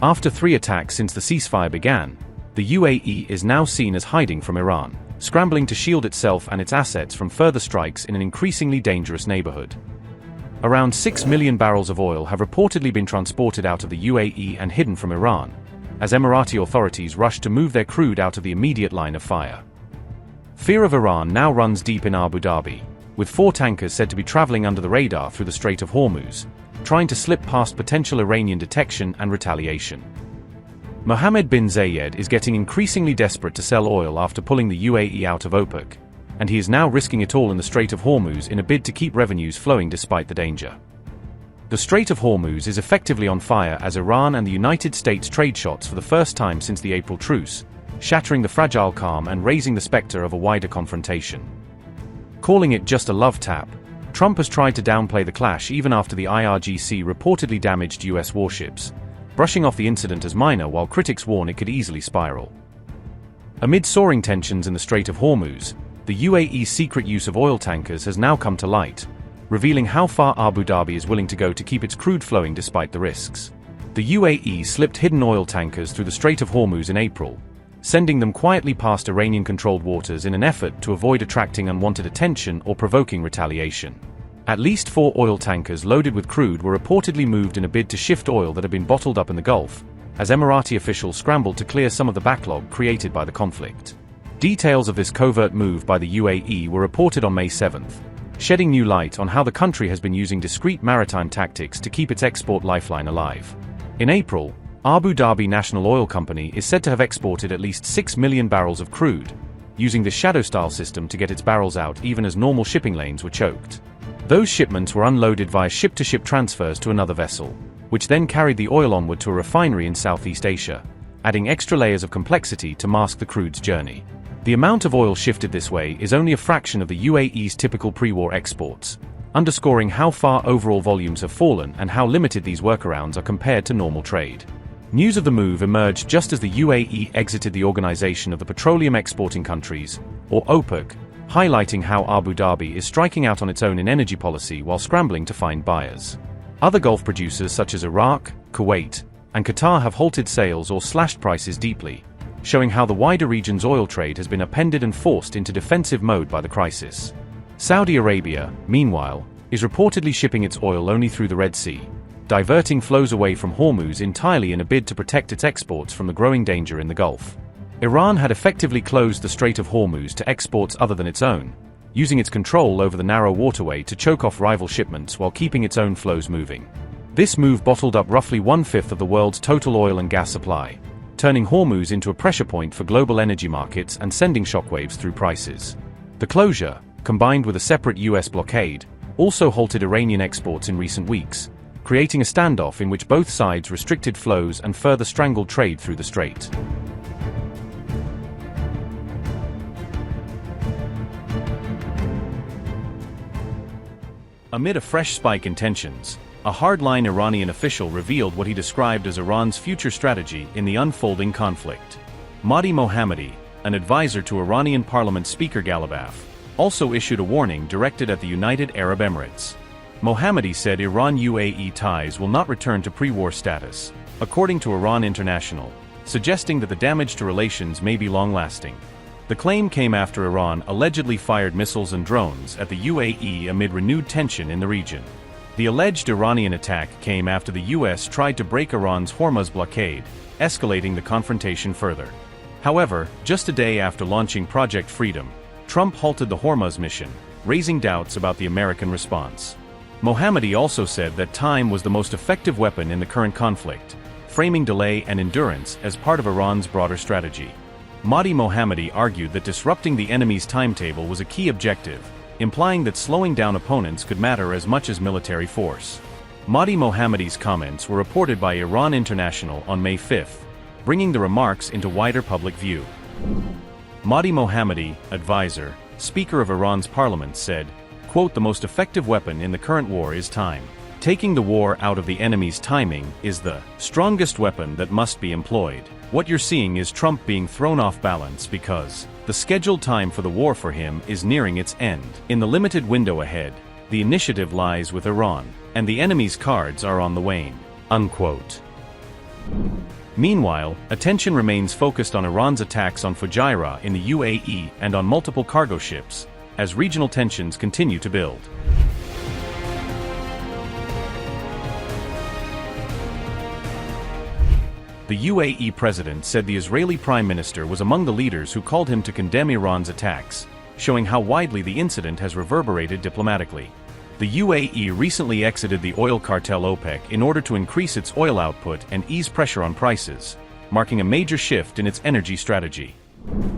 After 3 attacks since the ceasefire began, the UAE is now seen as hiding from Iran, scrambling to shield itself and its assets from further strikes in an increasingly dangerous neighborhood. Around 6 million barrels of oil have reportedly been transported out of the UAE and hidden from Iran, as Emirati authorities rush to move their crude out of the immediate line of fire. Fear of Iran now runs deep in Abu Dhabi, with 4 tankers said to be traveling under the radar through the Strait of Hormuz, trying to slip past potential Iranian detection and retaliation. Mohammed bin Zayed is getting increasingly desperate to sell oil after pulling the UAE out of OPEC, and he is now risking it all in the Strait of Hormuz in a bid to keep revenues flowing despite the danger. The Strait of Hormuz is effectively on fire as Iran and the United States trade shots for the first time since the April truce, shattering the fragile calm and raising the specter of a wider confrontation. Calling it just a love tap, Trump has tried to downplay the clash even after the IRGC reportedly damaged US warships, brushing off the incident as minor while critics warn it could easily spiral. Amid soaring tensions in the Strait of Hormuz, the UAE's secret use of oil tankers has now come to light, revealing how far Abu Dhabi is willing to go to keep its crude flowing despite the risks. The UAE slipped hidden oil tankers through the Strait of Hormuz in April, sending them quietly past Iranian-controlled waters in an effort to avoid attracting unwanted attention or provoking retaliation. At least 4 oil tankers loaded with crude were reportedly moved in a bid to shift oil that had been bottled up in the Gulf, as Emirati officials scrambled to clear some of the backlog created by the conflict. Details of this covert move by the UAE were reported on May 7th, shedding new light on how the country has been using discreet maritime tactics to keep its export lifeline alive. In April, Abu Dhabi National Oil Company is said to have exported at least 6 million barrels of crude, using the shadow-style system to get its barrels out even as normal shipping lanes were choked. Those shipments were unloaded via ship-to-ship transfers to another vessel, which then carried the oil onward to a refinery in Southeast Asia, adding extra layers of complexity to mask the crude's journey. The amount of oil shifted this way is only a fraction of the UAE's typical pre-war exports, underscoring how far overall volumes have fallen and how limited these workarounds are compared to normal trade. News of the move emerged just as the UAE exited the Organization of the Petroleum Exporting Countries, or OPEC, highlighting how Abu Dhabi is striking out on its own in energy policy while scrambling to find buyers. Other Gulf producers such as Iraq, Kuwait, and Qatar have halted sales or slashed prices deeply, showing how the wider region's oil trade has been upended and forced into defensive mode by the crisis. Saudi Arabia, meanwhile, is reportedly shipping its oil only through the Red Sea, diverting flows away from Hormuz entirely in a bid to protect its exports from the growing danger in the Gulf. Iran had effectively closed the Strait of Hormuz to exports other than its own, using its control over the narrow waterway to choke off rival shipments while keeping its own flows moving. This move bottled up roughly 1/5 of the world's total oil and gas supply, turning Hormuz into a pressure point for global energy markets and sending shockwaves through prices. The closure, combined with a separate US blockade, also halted Iranian exports in recent weeks, creating a standoff in which both sides restricted flows and further strangled trade through the strait. Amid a fresh spike in tensions, a hardline Iranian official revealed what he described as Iran's future strategy in the unfolding conflict. Mahdi Mohammadi, an advisor to Iranian Parliament Speaker Ghalibaf, also issued a warning directed at the United Arab Emirates. Mohammadi said Iran-UAE ties will not return to pre-war status, according to Iran International, suggesting that the damage to relations may be long-lasting. The claim came after Iran allegedly fired missiles and drones at the UAE amid renewed tension in the region. The alleged Iranian attack came after the US tried to break Iran's Hormuz blockade, escalating the confrontation further. However, just a day after launching Project Freedom, Trump halted the Hormuz mission, raising doubts about the American response. Mohammadi also said that time was the most effective weapon in the current conflict, framing delay and endurance as part of Iran's broader strategy. Mahdi Mohammadi argued that disrupting the enemy's timetable was a key objective, implying that slowing down opponents could matter as much as military force. Mahdi Mohammadi's comments were reported by Iran International on May 5, bringing the remarks into wider public view. Mahdi Mohammadi, advisor, Speaker of Iran's parliament, said, quote, "The most effective weapon in the current war is time. Taking the war out of the enemy's timing is the strongest weapon that must be employed. What you're seeing is Trump being thrown off balance because the scheduled time for the war for him is nearing its end. In the limited window ahead, the initiative lies with Iran, and the enemy's cards are on the wane." Unquote. Meanwhile, attention remains focused on Iran's attacks on Fujairah in the UAE and on multiple cargo ships, as regional tensions continue to build. The UAE president said the Israeli prime minister was among the leaders who called him to condemn Iran's attacks, showing how widely the incident has reverberated diplomatically. The UAE recently exited the oil cartel OPEC in order to increase its oil output and ease pressure on prices, marking a major shift in its energy strategy.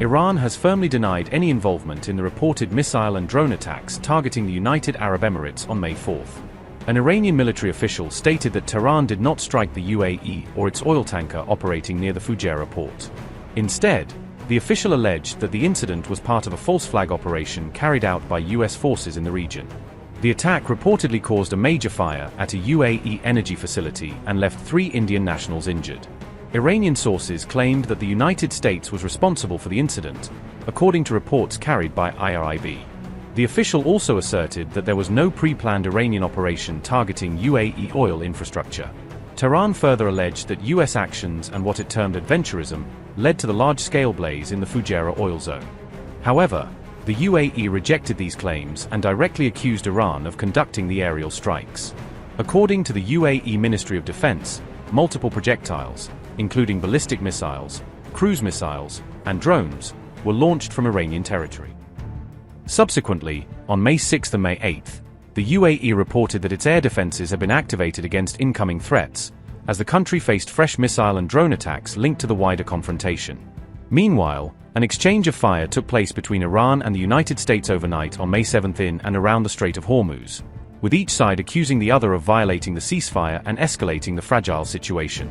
Iran has firmly denied any involvement in the reported missile and drone attacks targeting the United Arab Emirates on May 4. An Iranian military official stated that Tehran did not strike the UAE or its oil tanker operating near the Fujairah port. Instead, the official alleged that the incident was part of a false flag operation carried out by US forces in the region. The attack reportedly caused a major fire at a UAE energy facility and left 3 Indian nationals injured. Iranian sources claimed that the United States was responsible for the incident, according to reports carried by IRIB. The official also asserted that there was no pre-planned Iranian operation targeting UAE oil infrastructure. Tehran further alleged that US actions and what it termed adventurism led to the large-scale blaze in the Fujairah oil zone. However, the UAE rejected these claims and directly accused Iran of conducting the aerial strikes. According to the UAE Ministry of Defense, multiple projectiles, including ballistic missiles, cruise missiles, and drones, were launched from Iranian territory. Subsequently, on May 6 and May 8, the UAE reported that its air defenses had been activated against incoming threats, as the country faced fresh missile and drone attacks linked to the wider confrontation. Meanwhile, an exchange of fire took place between Iran and the United States overnight on May 7 in and around the Strait of Hormuz, with each side accusing the other of violating the ceasefire and escalating the fragile situation.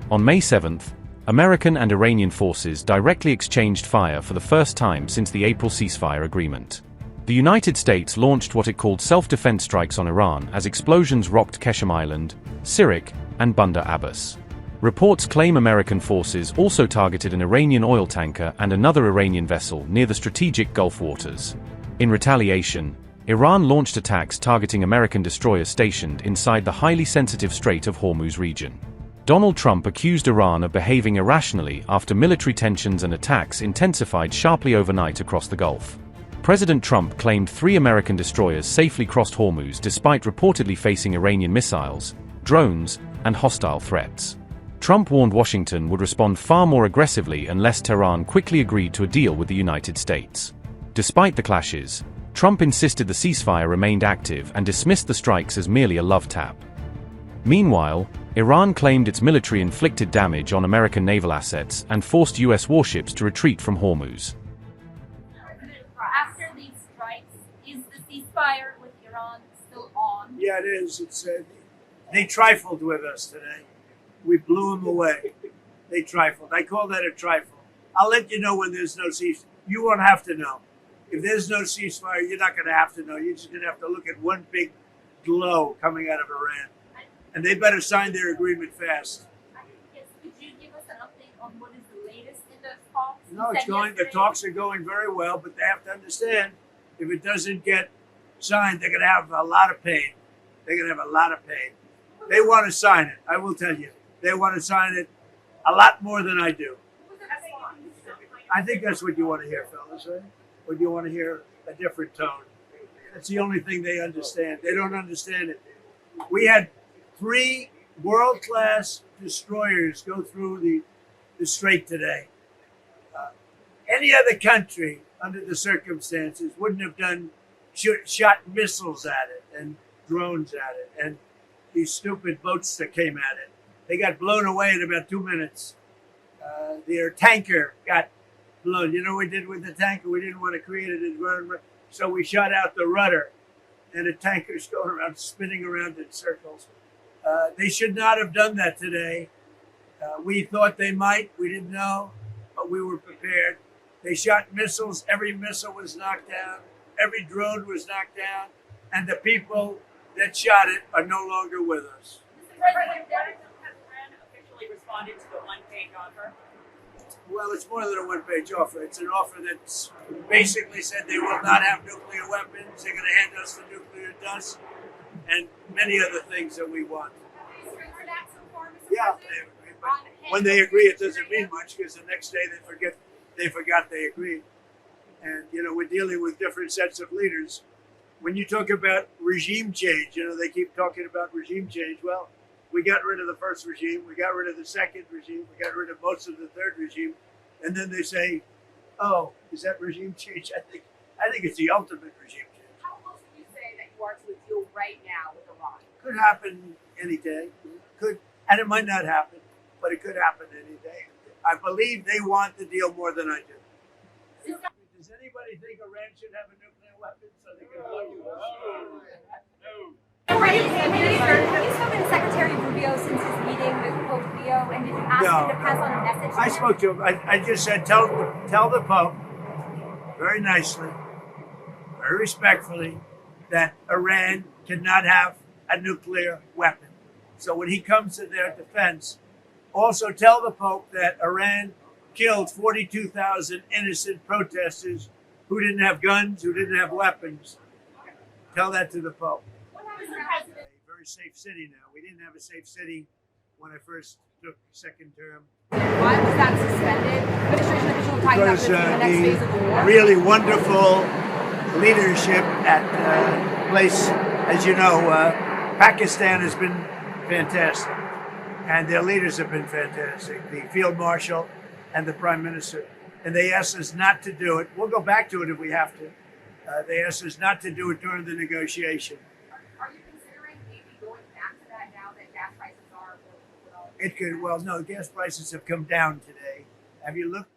On May 7, American and Iranian forces directly exchanged fire for the first time since the April ceasefire agreement. The United States launched what it called self-defense strikes on Iran as explosions rocked Qeshm Island, Sirik, and Bandar Abbas. Reports claim American forces also targeted an Iranian oil tanker and another Iranian vessel near the strategic Gulf waters. In retaliation, Iran launched attacks targeting American destroyers stationed inside the highly sensitive Strait of Hormuz region. Donald Trump accused Iran of behaving irrationally after military tensions and attacks intensified sharply overnight across the Gulf. President Trump claimed 3 American destroyers safely crossed Hormuz despite reportedly facing Iranian missiles, drones, and hostile threats. Trump warned Washington would respond far more aggressively unless Tehran quickly agreed to a deal with the United States. Despite the clashes, Trump insisted the ceasefire remained active and dismissed the strikes as merely a love tap. Meanwhile, Iran claimed its military inflicted damage on American naval assets and forced US warships to retreat from Hormuz. After these strikes, is the ceasefire with Iran still on? Yeah, it is. They trifled with us today. We blew them away. They trifled. I call that a trifle. I'll let you know when there's no ceasefire. You won't have to know. If there's no ceasefire, you're not going to have to know. You're just going to have to look at one big glow coming out of Iran. And they better sign their agreement fast. Yes, could you give us an update on what is the latest in those talks? No, it's going. The talks are going very well, but they have to understand if it doesn't get signed, they're going to have a lot of pain. They're going to have a lot of pain. They want to sign it. I will tell you, they want to sign it a lot more than I do. I think that's what you want to hear, fellas, right? Or do you want to hear a different tone? That's the only thing they understand. They don't understand it. We had 3 world-class destroyers go through the strait today. Any other country, under the circumstances, wouldn't have shot missiles at it and drones at it and these stupid boats that came at it. They got blown away in about 2 minutes. Their tanker got blown. You know what we did with the tanker? We didn't want to create it in run, so we shot out the rudder, and the tanker's going around, spinning around in circles. They should not have done that today. We thought they might. We didn't know, but we were prepared. They shot missiles. Every missile was knocked down. Every drone was knocked down. And the people that shot it are no longer with us. Mr. President, has Iran officially responded to the one-page offer? Well, it's more than a one-page offer. It's an offer that's basically said they will not have nuclear weapons. They're going to hand us the nuclear dust and many other things that we want. Yeah, when they agree, it doesn't mean much because the next day they forgot they agreed. And we're dealing with different sets of leaders. When you talk about regime change, they keep talking about regime change. Well, we got rid of the first regime, we got rid of the second regime, we got rid of most of the third regime, and then they say, "Oh, is that regime change?" I think it's the ultimate regime change. How close would you say that you are to a deal right now with Iran? Could happen any day. Could, and it might not happen, but it could happen any day. I believe they want the deal more than I do. Does anybody think Iran should have a nuclear weapon so they can argue us? No. Have you spoken to Secretary Rubio since his meeting with Pope Leo, and did you ask him to pass on a message to I him? spoke to him. I just said, tell the Pope, very nicely, very respectfully, that Iran cannot have a nuclear weapon. So when he comes to their defense, also tell the Pope that Iran killed 42,000 innocent protesters who didn't have guns, who didn't have weapons. Tell that to the Pope. A very safe city now. We didn't have a safe city when I first took second term. Why was that suspended? Administration officials talking about this being the next phase of the war. Really wonderful leadership at place, as you know, Pakistan has been fantastic, and their leaders have been fantastic. The field marshal and the prime minister, and they asked us not to do it. We'll go back to it if we have to. They asked us not to do it during the negotiation. Are you considering maybe going back to that now that gas prices are? It could. Well, no, gas prices have come down today. Have you looked